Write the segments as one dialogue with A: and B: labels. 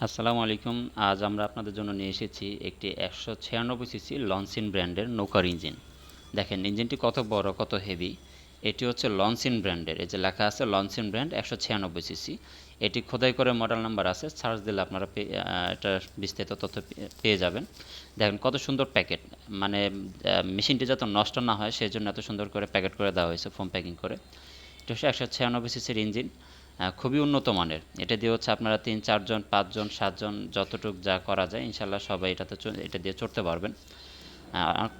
A: আসসালামু আলাইকুম। আজ আমরা আপনাদের জন্য নিয়ে এসেছি একটি 196 সিসি লনসিন ব্র্যান্ডের নৌকার ইঞ্জিন। দেখেন ইঞ্জিনটি কত বড়, কত হেভি। এটি হচ্ছে লনসিন ব্র্যান্ডের, এই যে লেখা আছে লনসিন ব্র্যান্ড 196 সিসি। এটি খোদাই করে মডেল নাম্বার আছে, সার্চ দিলে আপনারা এটা বিস্তারিত তথ্য পেয়ে যাবেন। দেখেন কত সুন্দর প্যাকেট, মানে মেশিনটি যাতে নষ্ট না হয় সেই জন্য এত সুন্দর করে প্যাকেট করে দেওয়া হয়েছে, ফোম প্যাকিং করে। এটা হচ্ছে 196 সিসির ইঞ্জিন, খুবই উন্নত মানের। এটা দিয়ে হচ্ছে আপনারা 3 4 জন 5 জন 7 জন যতটুক যা করা যায় ইনশাল্লাহ সবাই এটা দিয়ে চড়তে পারবেন।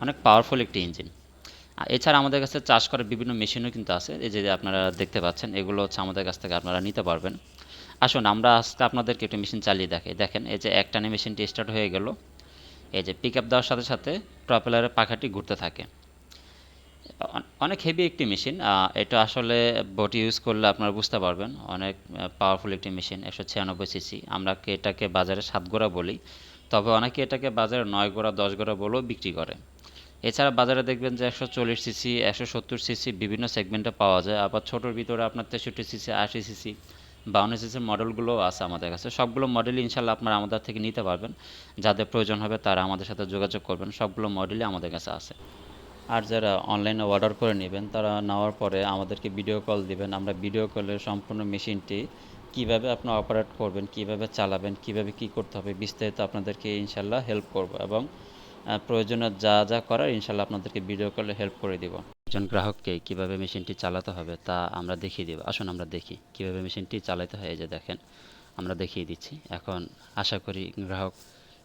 A: অনেক পাওয়ারফুল একটি ইঞ্জিন। এছাড়া আমাদের কাছে চাষ করার বিভিন্ন মেশিনও কিন্তু আছে, এই যে আপনারা দেখতে পাচ্ছেন, এগুলো হচ্ছে আমাদের কাছ থেকে আপনারা নিতে পারবেন। আসুন আমরা আজকে আপনাদেরকে একটি মেশিন চালিয়ে দেখাই। দেখেন এই যে একটানে মেশিনটি স্টার্ট হয়ে গেল। এই যে পিক আপ দেওয়ার সাথে সাথে প্রপেলারের পাখাটি ঘুরতে থাকে। অনেক হেভি একটি মেশিন। এটা আসলে বটি ইউজ করলে আপনারা বুঝতে পারবেন, অনেক পাওয়ারফুল একটি মেশিন। 196 সিসি। আমরা এটাকে বাজারে 7 গোড়া বলি, তবে অনেকে এটাকে বাজারে 9 গোড়া 10 গোড়া বলেও বিক্রি করে। এছাড়া বাজারে দেখবেন যে 140 সিসি 170 সিসি বিভিন্ন সেগমেন্টে পাওয়া যায়। আবার ছোটোর ভিতরে আপনার 63 সিসি 80 সিসি 52 সিসির মডেলগুলোও আছে আমাদের কাছে। সবগুলো মডেলই ইনশাল্লাহ আপনারা আমাদের থেকে নিতে পারবেন। যাদের প্রয়োজন হবে তারা আমাদের সাথে যোগাযোগ করবেন, সবগুলো মডেলই আমাদের কাছে আছে। আর যারা অনলাইনে অর্ডার করে নেবেন তারা নেওয়ার পরে আমাদেরকে ভিডিও কল দিবেন। আমরা ভিডিও কলে সম্পূর্ণ মেশিনটি কিভাবে আপনি অপারেট করবেন, কিভাবে চালাবেন, কিভাবে কি করতে হবে বিস্তারিত আপনাদেরকে ইনশাল্লাহ হেল্প করব, এবং প্রয়োজনে যা যা করার ইনশাল্লাহ আপনাদেরকে ভিডিও কলে হেল্প করে দিব। একজন গ্রাহককে কিভাবে মেশিনটি চালাতে হবে তা আমরা দেখিয়ে দেব। আসুন আমরা দেখি কিভাবে মেশিনটি চালাতে হয়। এই যে দেখেন, আমরা দেখিয়ে দিচ্ছি। এখন আশা করি গ্রাহক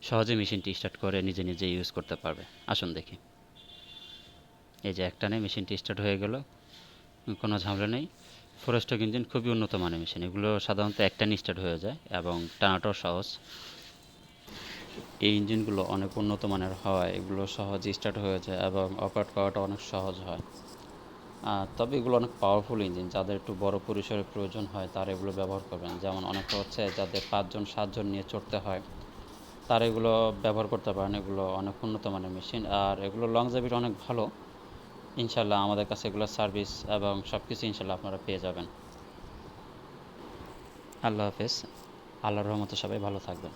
A: সহজে মেশিনটি স্টার্ট করে নিজে নিজে ইউজ করতে পারবে। আসুন দেখি। এই যে একটানে মেশিনটি স্টার্ট হয়ে গেল, কোনো ঝামেলা নেই। ফোরস্টক ইঞ্জিন খুবই উন্নত মানের মেশিন। এগুলো সাধারণত একটানে স্টার্ট হয়ে যায় এবং টানাটাও সহজ। এই ইঞ্জিনগুলো অনেক উন্নত মানের হওয়ায় এগুলো সহজে স্টার্ট হয়ে যায় এবং অপারেট করাটা অনেক সহজ হয়। তবে এগুলো অনেক পাওয়ারফুল ইঞ্জিন। যাদের একটু বড় পরিসরের প্রয়োজন হয় তারা এগুলো ব্যবহার করবেন। যেমন অনেকে হচ্ছে যাদের 5 জন 7 জন নিয়ে চড়তে হয়, তারা এগুলো ব্যবহার করতে পারেন। এগুলো অনেক উন্নত মানের মেশিন, আর এগুলো লংজিভিটি অনেক ভালো। ইনশাল্লাহ আমাদের কাছে এগুলোর সার্ভিস এবং সব কিছু ইনশাল্লাহ আপনারা পেয়ে যাবেন। আল্লাহ হাফেজ। আল্লাহর রহমতে সবাই ভালো থাকবেন।